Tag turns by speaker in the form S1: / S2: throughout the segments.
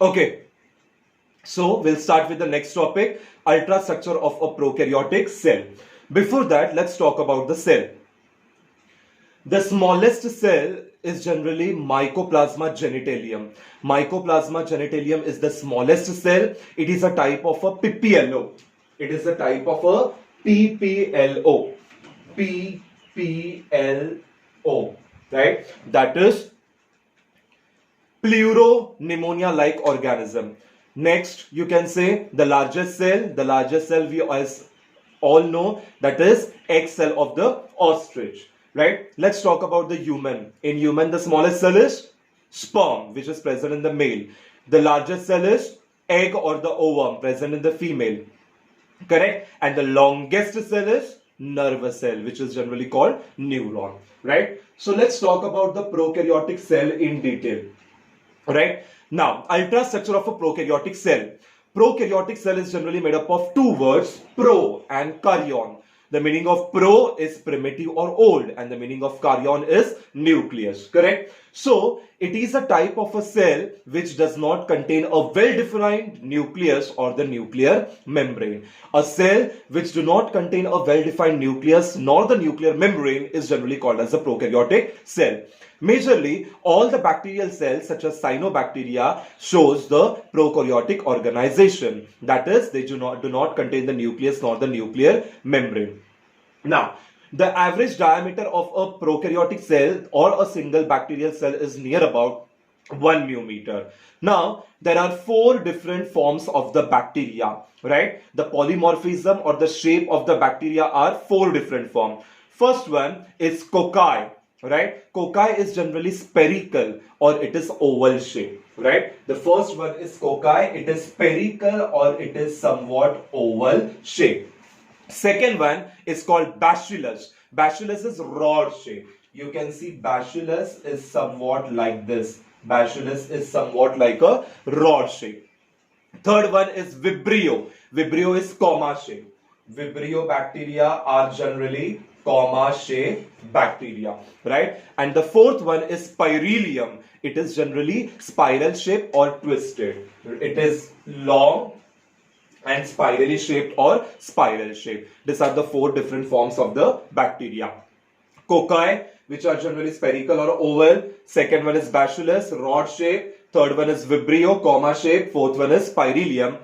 S1: Okay, so we'll start with the next topic, ultrastructure of a prokaryotic cell. Before that, let's talk about the cell. The smallest cell is generally Mycoplasma Genitalium. Mycoplasma Genitalium is the smallest cell. It is a type of a PPLO. It is a type of a PPLO. PPLO. Right? That is pleuropneumonia-like organism. Next, you can say the largest cell. The largest cell we all know, that is egg cell of the ostrich. Right? Let's talk about the human. In human, the smallest cell is sperm, which is present in the male. The largest cell is egg or the ovum, present in the female. Correct? And the longest cell is nervous cell, which is generally called neuron. Right? So let's talk about the prokaryotic cell in detail. Right? Now, ultrastructure of a prokaryotic cell. Prokaryotic cell is generally made up of two words, pro and karyon. The meaning of pro is primitive or old, and the meaning of karyon is nucleus. Correct? So, it is a type of a cell which does not contain a well-defined nucleus or the nuclear membrane. A cell which do not contain a well-defined nucleus nor the nuclear membrane is generally called as a prokaryotic cell. Majorly, all the bacterial cells such as cyanobacteria shows the prokaryotic organization. That is, they do not contain the nucleus nor the nuclear membrane. Now, the average diameter of a prokaryotic cell or a single bacterial cell is near about 1 μm. Now, there are 4 different forms of the bacteria, right? The polymorphism or the shape of the bacteria are 4 different forms. First one is cocci. Right? Cocci is generally spherical or it is oval shape. Right? The first one is cocci. It is spherical or it is somewhat oval shape. Second one is called bacillus. Bacillus is rod shape. You can see bacillus is somewhat like this. Bacillus is somewhat like a rod shape. Third one is vibrio. Vibrio is comma shape. Vibrio bacteria are generally comma shaped bacteria, right? And the fourth one is pyrelium. It is generally spiral shaped or twisted. It is long and spirally shaped or spiral shaped. These are the 4 different forms of the bacteria. Cocci, which are generally spherical or oval. Second one is bacillus, rod shape. Third one is vibrio, comma shape. Fourth one is pyrelium,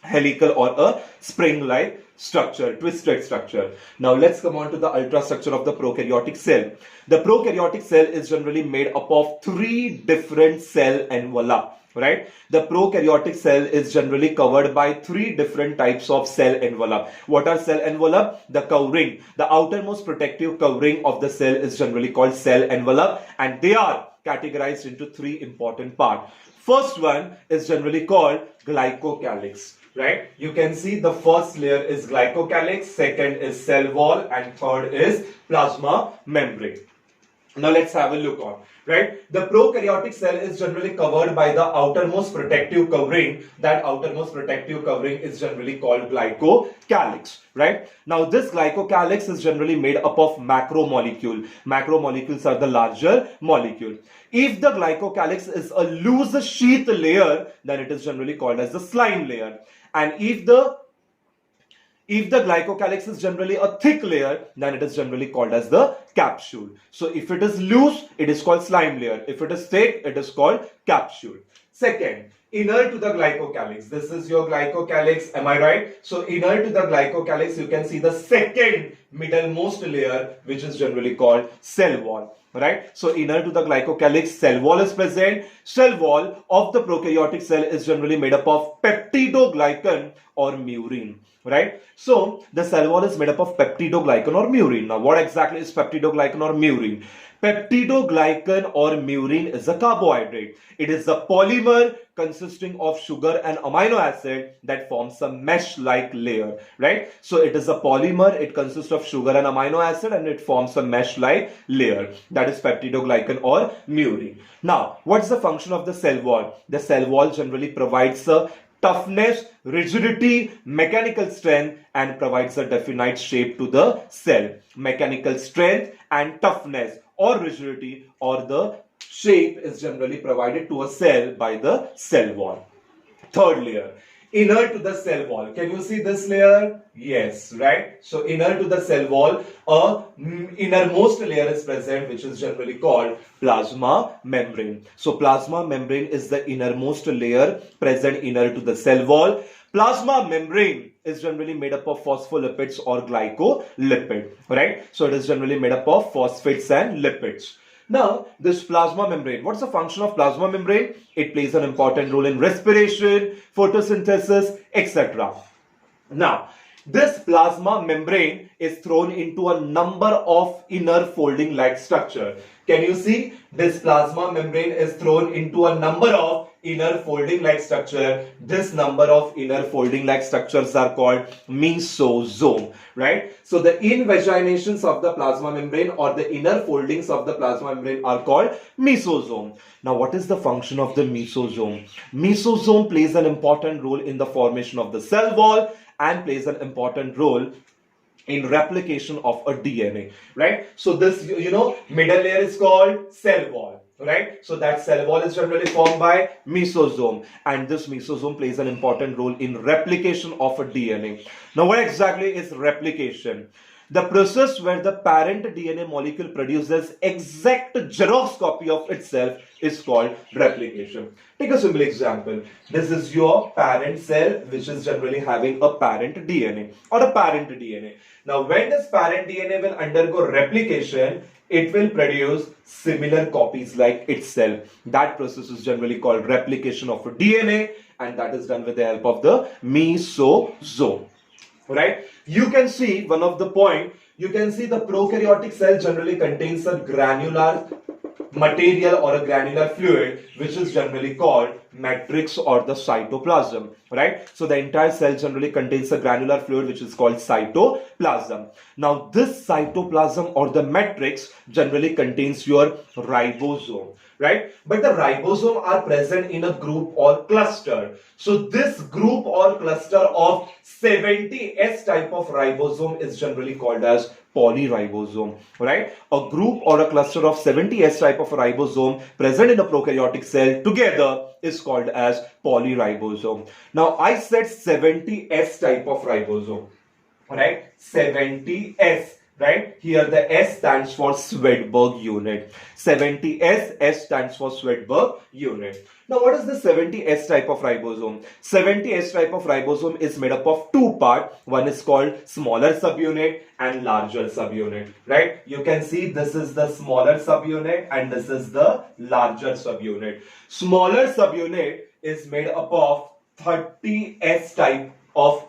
S1: helical or a spring-like structure, twisted structure. Now let's come on to the ultrastructure of the prokaryotic cell. The prokaryotic cell is generally made up of 3 different cell envelope. Right? The prokaryotic cell is generally covered by 3 different types of cell envelope. What are cell envelope? The covering, the outermost protective covering of the cell is generally called cell envelope, and they are categorized into 3 important parts. First one is generally called glycocalyx. Right? You can see the first layer is glycocalyx, second is cell wall, and third is plasma membrane. Now let's have a look on. Right? The prokaryotic cell is generally covered by the outermost protective covering. That outermost protective covering is generally called glycocalyx. Right? Now this glycocalyx is generally made up of macromolecule. Macromolecules are the larger molecule. If the glycocalyx is a loose sheath layer, then it is generally called as the slime layer. And if the glycocalyx is generally a thick layer, then it is generally called as the capsule. So if it is loose, it is called slime layer. If it is thick, it is called capsule. Second, inner to the glycocalyx. This is your glycocalyx, am I right? So inner to the glycocalyx, you can see the second middlemost layer, which is generally called cell wall. Right? So inner to the glycocalyx, cell wall is present. Cell wall of the prokaryotic cell is generally made up of peptidoglycan or murine. Right? So the cell wall is made up of peptidoglycan or murine. Now what exactly is peptidoglycan or murine? Peptidoglycan or murine is a carbohydrate. It is a polymer consisting of sugar and amino acid that forms a mesh-like layer, right? So it is a polymer, it consists of sugar and amino acid, and it forms a mesh-like layer. That is peptidoglycan or murine. Now, what's the function of the cell wall? The cell wall generally provides a toughness, rigidity, mechanical strength, and provides a definite shape to the cell. Mechanical strength and toughness or rigidity or the shape is generally provided to a cell by the cell wall. Third layer, inner to the cell wall. Can you see this layer? Yes, right? So inner to the cell wall, a innermost layer is present, which is generally called plasma membrane. So plasma membrane is the innermost layer present inner to the cell wall. Plasma membrane is generally made up of phospholipids or glycolipid, right? So it is generally made up of phosphates and lipids. Now, this plasma membrane, what's the function of plasma membrane? It plays an important role in respiration, photosynthesis, etc. Now, this plasma membrane is thrown into a number of inner folding like structure. Can you see? This plasma membrane is thrown into a number of inner folding like structure. This number of inner folding like structures are called mesosome, right? So the invaginations of the plasma membrane or the inner foldings of the plasma membrane are called mesosome. Now, what is the function of the mesosome? Mesosome plays an important role in the formation of the cell wall and plays an important role in replication of a DNA, right? So this, middle layer is called cell wall, right? So that cell wall is generally formed by mesosome, and this mesosome plays an important role in replication of a DNA. Now, what exactly is replication? The process where the parent DNA molecule produces exact Xerox copy of itself is called replication. Take a simple example. This is your parent cell, which is generally having a parent DNA or a parent DNA. Now, when this parent DNA will undergo replication, it will produce similar copies like itself. That process is generally called replication of a DNA, and that is done with the help of the mesosome. Right? You can see one of the point, you can see the prokaryotic cell generally contains a granular material or a granular fluid, which is generally called matrix or the cytoplasm, right? So the entire cell generally contains a granular fluid which is called cytoplasm. Now this cytoplasm or the matrix generally contains your ribosome, right? But the ribosome are present in a group or cluster. So this group or cluster of 70 S type of ribosome is generally called as polyribosome, right? A group or a cluster of 70 S type of ribosome present in a prokaryotic cell together is called as polyribosome. Now I said 70 S type of ribosome, right? 70 S. Right? Here the S stands for Swedberg unit. 70S, S stands for Swedberg unit. Now what is the 70S type of ribosome? 70S type of ribosome is made up of two parts. One is called smaller subunit and larger subunit. Right? You can see this is the smaller subunit and this is the larger subunit. Smaller subunit is made up of 30S type of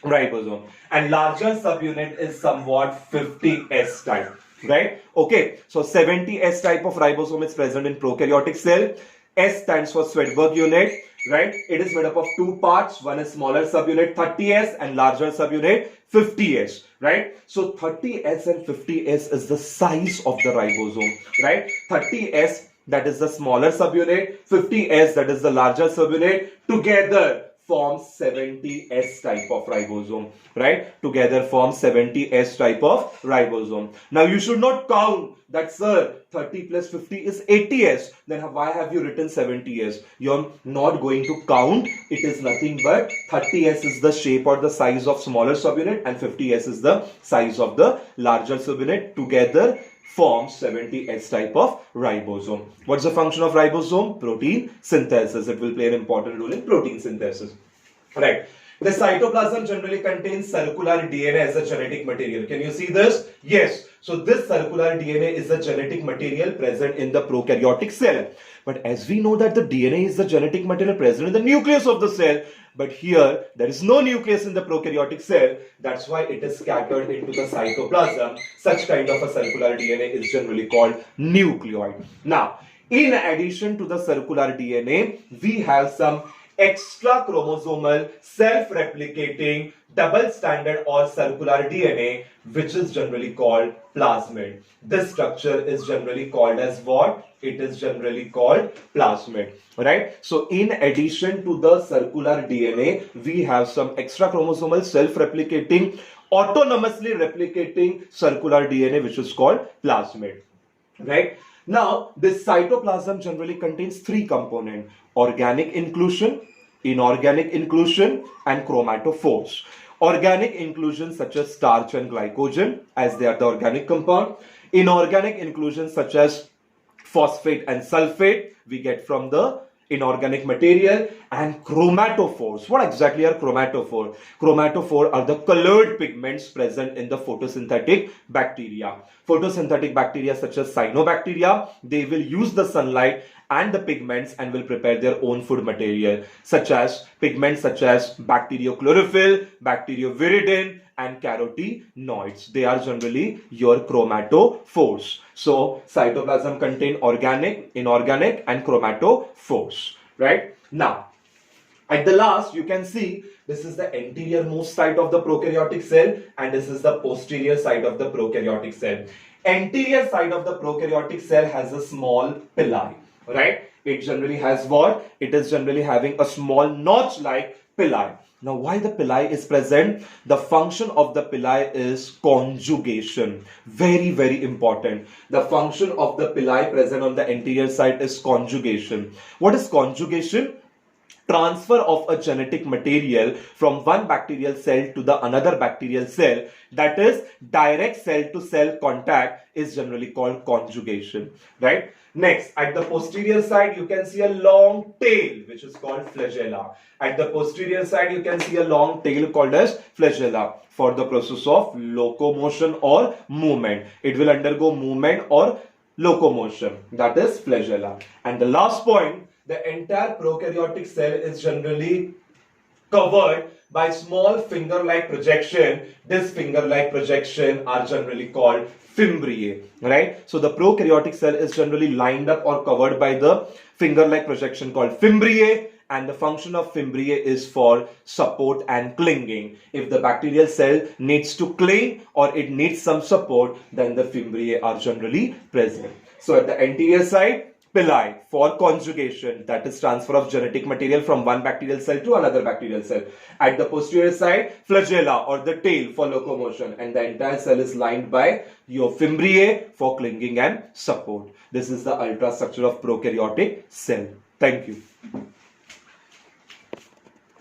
S1: ribosome, and larger subunit is somewhat 50S type, right? Okay, so 70S type of ribosome is present in prokaryotic cell. S stands for Swedberg unit, right? It is made up of two parts. One is smaller subunit 30S and larger subunit 50S, right? So 30S and 50S is the size of the ribosome, right? 30S, that is the smaller subunit, 50S, that is the larger subunit, together forms 70S type of ribosome, right? Together forms 70S type of ribosome. Now you should not count that, sir, 30 plus 50 is 80S. Then why have you written 70S? You're not going to count. It is nothing but 30S is the shape or the size of smaller subunit and 50S is the size of the larger subunit. Together forms 70S type of ribosome. What's the function of ribosome? Protein synthesis. It will play an important role in protein synthesis. Right. The cytoplasm generally contains circular DNA as a genetic material. Can you see this? Yes. So this circular DNA is the genetic material present in the prokaryotic cell. But as we know that the DNA is the genetic material present in the nucleus of the cell, but here there is no nucleus in the prokaryotic cell. That's why it is scattered into the cytoplasm. Such kind of a circular DNA is generally called nucleoid. Now, in addition to the circular DNA, we have some extra chromosomal self-replicating double stranded or circular DNA, which is generally called plasmid. This structure is generally called as what? It is generally called plasmid, right? So in addition to the circular DNA, we have some extra chromosomal self-replicating, autonomously replicating circular DNA, which is called plasmid, right? Now, this cytoplasm generally contains three components: organic inclusion, inorganic inclusion, and chromatophores. Organic inclusion such as starch and glycogen, as they are the organic compound. Inorganic inclusion such as phosphate and sulfate we get from the inorganic material. And chromatophores. What exactly are chromatophores? Chromatophores are the colored pigments present in the photosynthetic bacteria. Photosynthetic bacteria such as cyanobacteria, they will use the sunlight and the pigments and will prepare their own food material, such as pigments such as bacteriochlorophyll, bacterioviridin, and carotenoids. They are generally your chromatophores. So cytoplasm contain organic, inorganic, and chromatophores. Right? Now, at the last, you can see this is the anterior most side of the prokaryotic cell and this is the posterior side of the prokaryotic cell. Anterior side of the prokaryotic cell has a small pili, right? It generally has what? It is generally having a small notch-like pili. Now, why the pili is present? The function of the pili is conjugation. Very, very important. The function of the pili present on the anterior side is conjugation. What is conjugation? Transfer of a genetic material from one bacterial cell to the another bacterial cell, that is direct cell to cell contact, is generally called conjugation, right? Next, at the posterior side you can see a long tail which is called flagella. At the posterior side you can see a long tail called as flagella for the process of locomotion or movement. It will undergo movement or locomotion, that is flagella. And the last point, the entire prokaryotic cell is generally covered by small finger-like projection. This finger-like projection are generally called Fimbriae, right? So the prokaryotic cell is generally lined up or covered by the finger-like projection called Fimbriae, and the function of Fimbriae is for support and clinging. If the bacterial cell needs to cling or it needs some support, then the Fimbriae are generally present. So at the anterior side, pili for conjugation, that is transfer of genetic material from one bacterial cell to another bacterial cell. At the posterior side, flagella or the tail for locomotion, and the entire cell is lined by your Fimbriae for clinging and support. This is the ultrastructure of prokaryotic cell. Thank you.